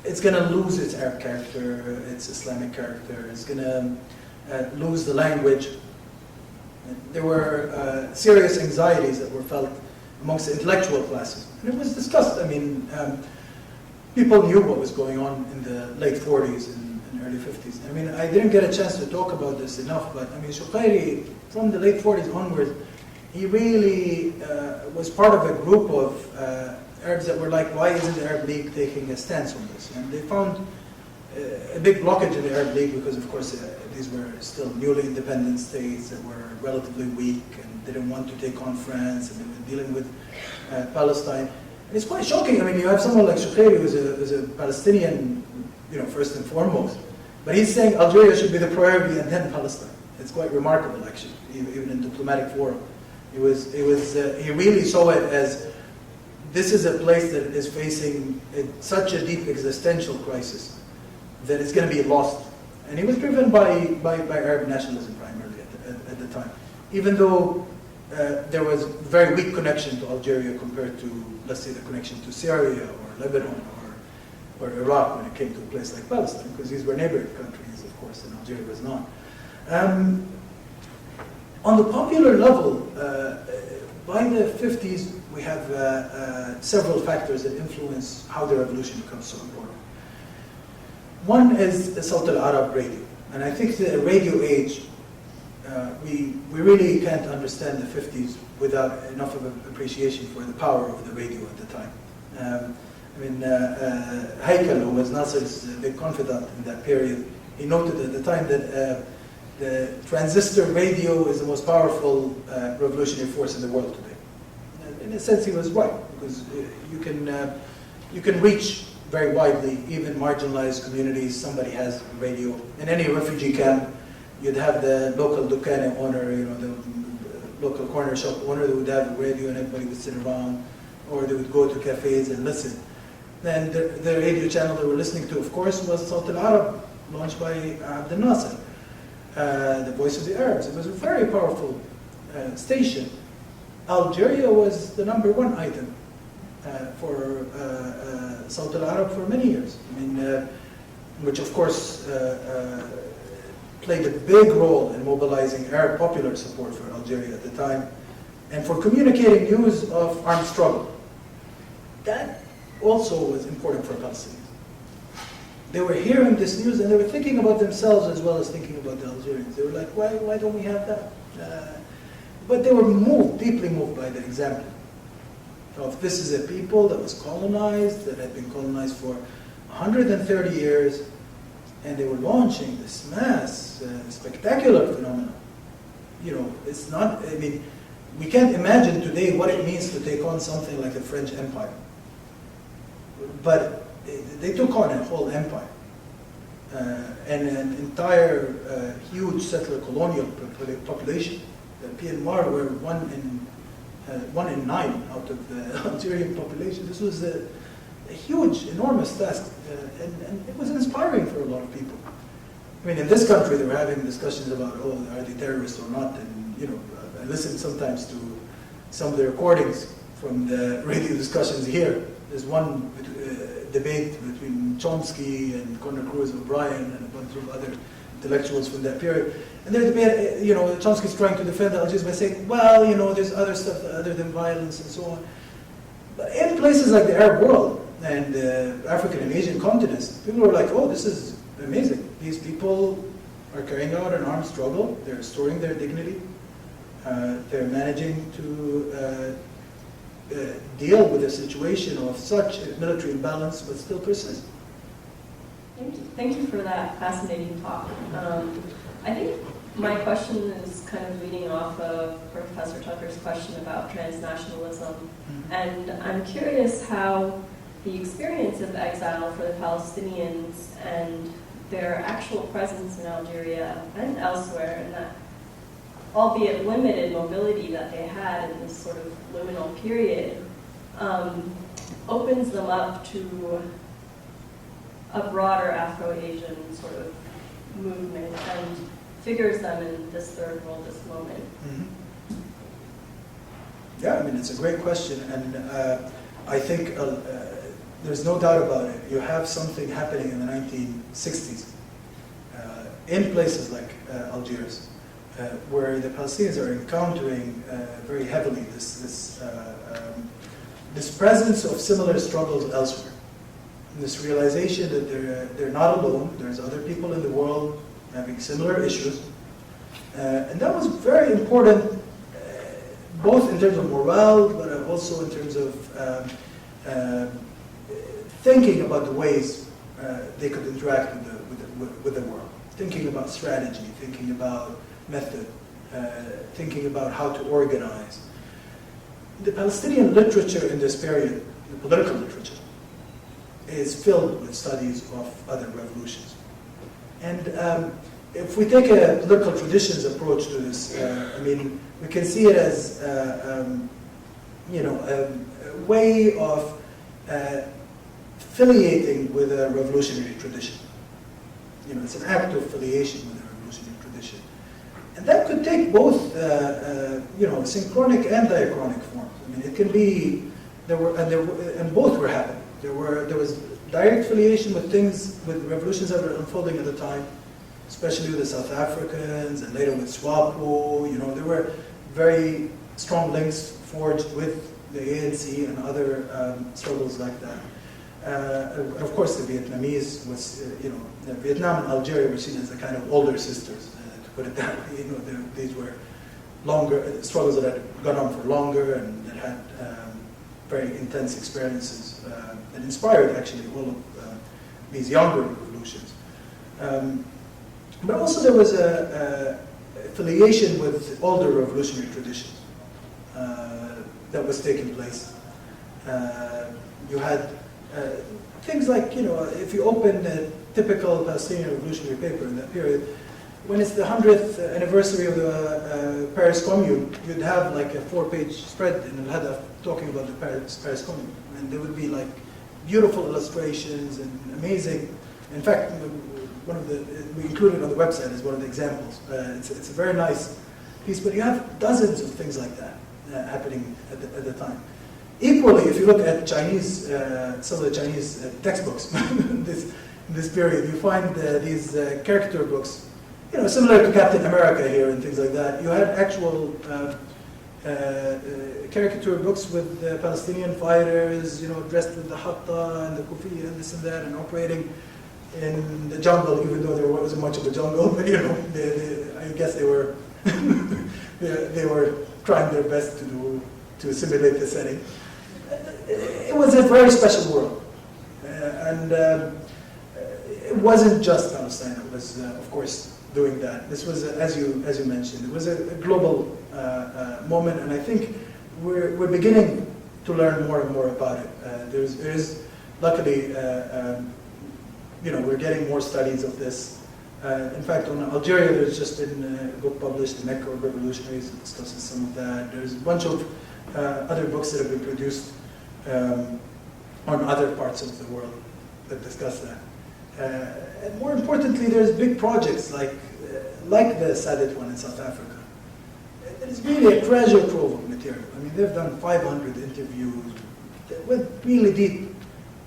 it's going to lose its Arab character, its Islamic character, it's going to lose the language. There were serious anxieties that were felt amongst the intellectual classes. And it was discussed. I mean, people knew what was going on in the late 40s and early 50s. I mean, I didn't get a chance to talk about this enough, but I mean, Sheikh, from the late 40s onwards, he really was part of a group of Arabs that were like, why isn't the Arab League taking a stance on this? And they found a big blockage in the Arab League because, of course, these were still newly independent states that were relatively weak and didn't want to take on France, and they were dealing with Palestine. And it's quite shocking. I mean, you have someone like Sheikh who's a Palestinian, first and foremost, but he's saying Algeria should be the priority and then Palestine. It's quite remarkable, actually, even in diplomatic forum. He really saw it as this is a place that is facing such a deep existential crisis that it's going to be lost. And he was driven by Arab nationalism primarily at the time, even though there was very weak connection to Algeria compared to, let's say, the connection to Syria or Lebanon or Iraq when it came to a place like Palestine, because these were neighboring countries, of course, and Algeria was not. On the popular level, by the 50s, we have several factors that influence how the revolution becomes so important. One is the Sawt al-Arab radio. And I think the radio age, we really can't understand the 50s without enough of an appreciation for the power of the radio at the time. Haikal, who was Nasser's big confidant in that period, he noted at the time that the transistor radio is the most powerful revolutionary force in the world today. In a sense, he was right, because you can reach very widely, even marginalized communities. Somebody has a radio. In any refugee camp, you'd have the local dukane owner, the local corner shop owner that would have a radio, and everybody would sit around, or they would go to cafes and listen. And the radio channel they were listening to, of course, was Sawt al-Arab, launched by Abdel Nasser, the voice of the Arabs. It was a very powerful station. Algeria was the #1 item for Sawt al-Arab for many years. I mean, which of course played a big role in mobilizing Arab popular support for Algeria at the time, and for communicating news of armed struggle. That also was important for Palestinians. They were hearing this news and they were thinking about themselves as well as thinking about the Algerians. They were like, why don't we have that? But they were deeply moved by the example of this is a people that was colonized, that had been colonized for 130 years, and they were launching this mass, spectacular phenomenon. It's not, I mean, we can't imagine today what it means to take on something like the French Empire. But they took on a whole empire and an entire huge settler colonial population. The Pied-Noirs were 1 in 9 out of the Algerian population. This was a a huge, enormous task, and it was inspiring for a lot of people. I mean, in this country, they were having discussions about, oh, are they terrorists or not? And, you know, I listen sometimes to some of the recordings from the radio discussions here. There's one debate between Chomsky and Conor Cruz O'Brien and a bunch of other intellectuals from that period. And they're debating, you know, Chomsky's trying to defend Algiers by saying, well, you know, there's other stuff other than violence and so on. But in places like the Arab world and the African and Asian continents, people are like, oh, this is amazing. These people are carrying out an armed struggle. They're restoring their dignity. They're managing to deal with a situation of such military imbalance, but still persist. Thank you for that fascinating talk. I think my question is kind of leading off of Professor Tucker's question about transnationalism. Mm-hmm. And I'm curious how the experience of exile for the Palestinians and their actual presence in Algeria and elsewhere, and that albeit limited mobility that they had in this sort of liminal period, opens them up to a broader Afro-Asian sort of movement and figures them in this third world, this moment. Mm-hmm. Yeah, I mean, it's a great question, and I think there's no doubt about it. You have something happening in the 1960s in places like Algiers, where the Palestinians are encountering very heavily this presence of similar struggles elsewhere. And this realization that they're not alone. There's other people in the world having similar issues, and that was very important, both in terms of morale, but also in terms of thinking about the ways they could interact with the world, thinking about strategy, thinking about method, thinking about how to organize. The Palestinian literature in this period, the political literature, is filled with studies of other revolutions. And if we take a political traditions approach to this, I mean, we can see it as, you know, a way of affiliating with a revolutionary tradition. You know, it's an act of affiliation with a revolutionary tradition. And that could take both, you know, synchronic and diachronic forms. I mean, it can be, and both were happening. There was direct affiliation with things, with revolutions that were unfolding at the time, especially with the South Africans and later with SWAPO. You know, there were very strong links forged with the ANC and other struggles like that. Of course, the Vietnamese was, you know, Vietnam and Algeria were seen as a kind of older sisters, to put it that way. You know, these were longer struggles that had gone on for longer and that had very intense experiences that inspired actually all of these younger revolutions. But also there was a affiliation with older revolutionary traditions that was taking place. You had things like, you know, if you open a typical Palestinian revolutionary paper in that period, when it's the 100th anniversary of the Paris Commune, you'd have like a 4-page spread in Al-Hadaf talking about the Paris Commune. And there would be like beautiful illustrations and amazing. In fact, one of the, we included on the website as one of the examples. It's a very nice piece, but you have dozens of things like that happening at the time. Equally, if you look at Chinese, some of the Chinese textbooks in this period, you find these caricature books, you know, similar to Captain America here and things like that. You had actual caricature books with Palestinian fighters, you know, dressed with the hatta and the kufiya and this and that, and operating in the jungle, even though there wasn't much of a jungle. But you know, I guess they were they were trying their best to simulate the setting. It was a very special world, and it wasn't just Palestine. It was, of course, doing that. This was, as you mentioned, it was a global moment, and I think we're beginning to learn more and more about it. There is luckily, you know, we're getting more studies of this. In fact, on Algeria, there's just been a book published, The Mecca of Revolutionaries, that discusses some of that. There's a bunch of other books that have been produced on other parts of the world that discuss that. And more importantly, there's big projects like the Sadet one in South Africa. It is really a treasure trove of material. I mean, they've done 500 interviews, went really deep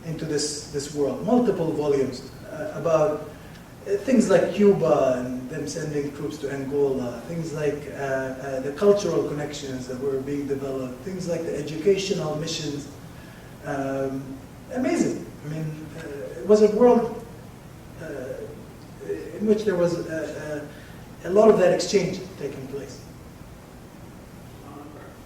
into this world, multiple volumes about things like Cuba and them sending troops to Angola, things like the cultural connections that were being developed, things like the educational missions. Amazing. I mean, it was a world in which there was a lot of that exchange taking place.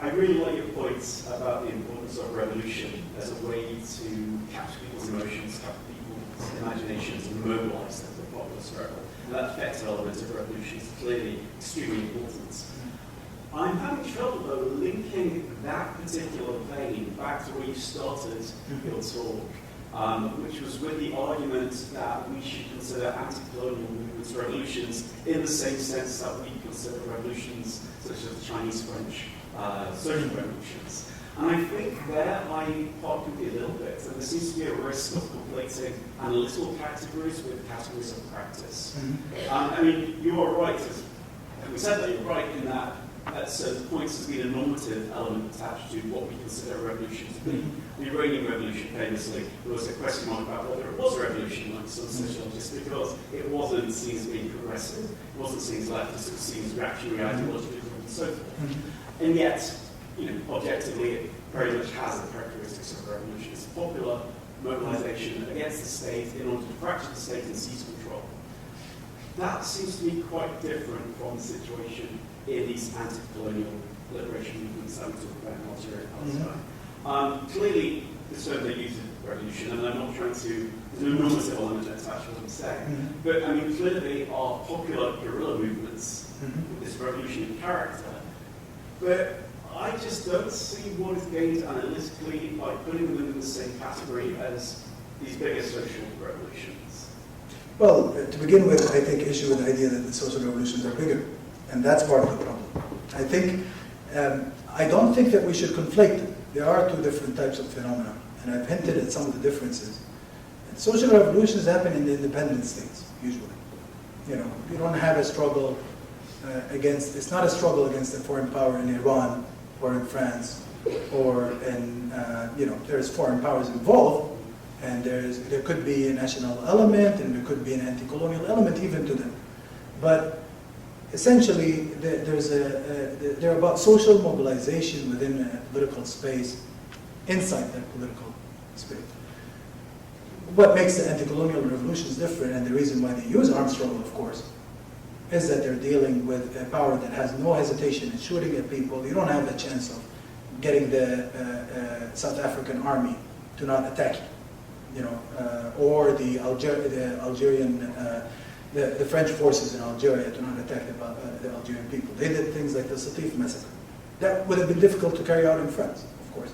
I really like your points about the importance of revolution as a way to capture people's emotions, capture people's imaginations, and mobilize them to the popular struggle. And that effect element of revolution is clearly extremely important. I'm having trouble, though, linking that particular vein back to where you started your talk, which was with the argument that we should consider anti-colonial movements revolutions in the same sense that we consider revolutions such as the Chinese-French social revolutions. And I think there I part with you a little bit, and there seems to be a risk of conflating analytical categories with categories of practice. I mean, you are right, as we said that you're right in that at certain points there's been a normative element attached to what we consider a revolution to be. The Iranian Revolution, famously, there was a question mark about whether it was a revolution amongst some sociologists because it wasn't seen as being progressive, it wasn't seen as leftist, it was seen as reactionary, ideologically, and so forth. And yet, objectively, it very much has the characteristics of a revolution. It's popular mobilization against the state in order to fracture the state and seize control. That seems to be quite different from the situation in these anti-colonial liberation movements that we talk about in Algeria Palestine. Clearly, the term they use is revolution, and I'm not trying to, there's an enormous element attached to what I'm saying. But I mean, clearly they are popular guerrilla movements with this revolutionary character. But I just don't see what is gained analytically by putting them in the same category as these bigger social revolutions. Well, to begin with, I take issue with the idea that the social revolutions are bigger, and that's part of the problem. I think, I don't think that we should conflate them. There are two different types of phenomena, and I've hinted at some of the differences. And social revolutions happen in the independent states, usually. You don't have a struggle against, it's not a struggle against a foreign power in Iran or in France or in, there's foreign powers involved, and there could be a national element and there could be an anti-colonial element even to them. But essentially, they're about social mobilization within a political space, inside that political space. What makes the anti-colonial revolutions different, and the reason why they use armed struggle, of course, is that they're dealing with a power that has no hesitation in shooting at people. You don't have a chance of getting the South African army to not attack you, or the Algerian, the French forces in Algeria to not attack the Algerian people. They did things like the Sétif massacre. That would have been difficult to carry out in France, of course.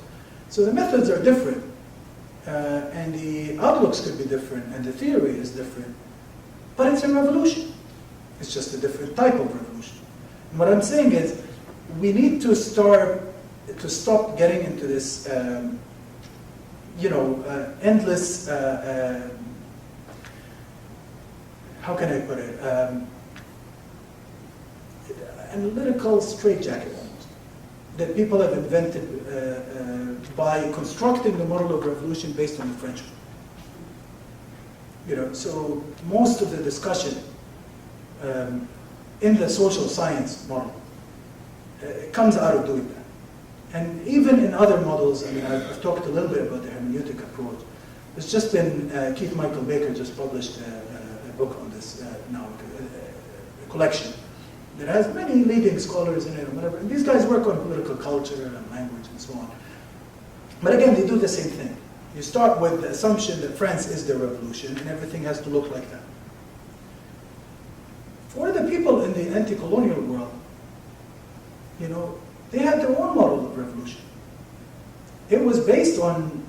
So the methods are different, and the outlooks could be different, and the theory is different, but it's a revolution. It's just a different type of revolution. And what I'm saying is, we need to stop getting into this, endless, how can I put it, analytical straitjacket almost, that people have invented by constructing the model of revolution based on the French one. So most of the discussion in the social science model comes out of doing that. And even in other models, I mean, I've talked a little bit about the hermeneutic approach. There's just been, Keith Michael Baker just published a book on this now, a collection that has many leading scholars in it and whatever. And these guys work on political culture and language and so on. But again, they do the same thing. You start with the assumption that France is the revolution and everything has to look like that. For the people in the anti-colonial world, they had their own model of revolution. It was based on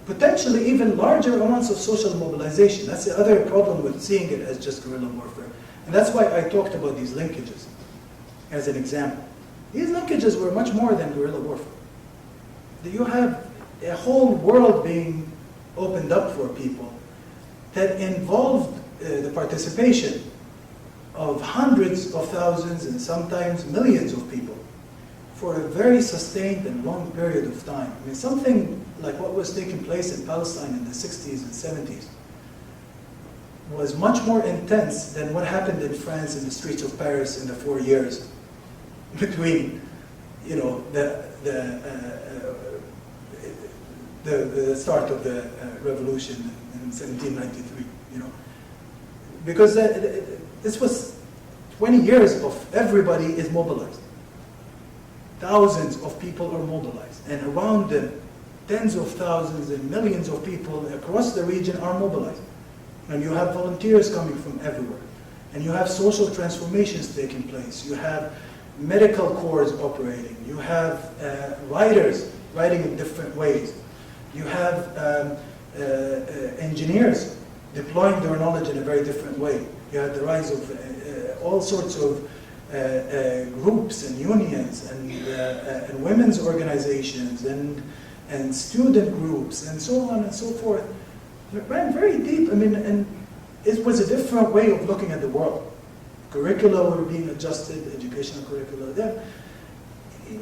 potentially even larger amounts of social mobilization. That's the other problem with seeing it as just guerrilla warfare. And that's why I talked about these linkages as an example. These linkages were much more than guerrilla warfare. You have a whole world being opened up for people that involved the participation of hundreds of thousands and sometimes millions of people for a very sustained and long period of time. I mean, something like what was taking place in Palestine in the 60s and 70s was much more intense than what happened in France in the streets of Paris in the 4 years between, you know, the start of the revolution in 1793, you know. Because this was 20 years of everybody is mobilized. Thousands of people are mobilized, and around them, tens of thousands and millions of people across the region are mobilized. And you have volunteers coming from everywhere. And you have social transformations taking place. You have medical corps operating. You have writers writing in different ways. You have engineers deploying their knowledge in a very different way. You had the rise of all sorts of groups and unions and women's organizations and student groups and so on and so forth. It ran very deep. I mean, and it was a different way of looking at the world. Curricula were being adjusted, educational curricula. Yeah.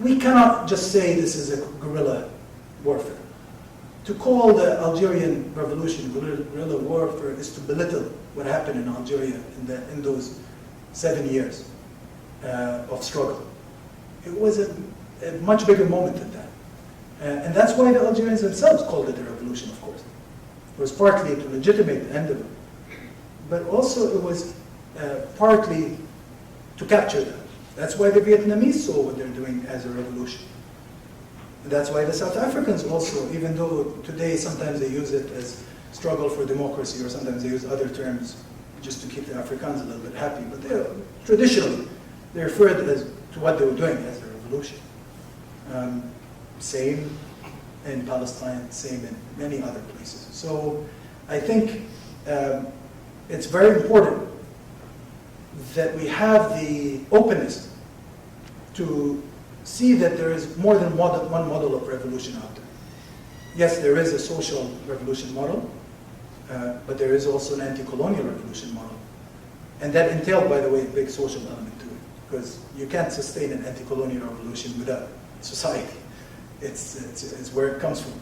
We cannot just say this is a guerrilla warfare. To call the Algerian revolution guerrilla warfare is to belittle what happened in Algeria in those 7 years of struggle. It was a much bigger moment than that. And that's why the Algerians themselves called it a revolution, of course. It was partly to legitimate the end of it, but also it was partly to capture them. That's why the Vietnamese saw what they're doing as a revolution. And that's why the South Africans also, even though today sometimes they use it as struggle for democracy, or sometimes they use other terms just to keep the Africans a little bit happy, but traditionally they referred to what they were doing as a revolution. Same in Palestine, same in many other places. So I think it's very important that we have the openness to see that there is more than one model of revolution out there. Yes, there is a social revolution model, but there is also an anti-colonial revolution model. And that entailed, by the way, a big social element to it, because you can't sustain an anti-colonial revolution without society. It's where it comes from.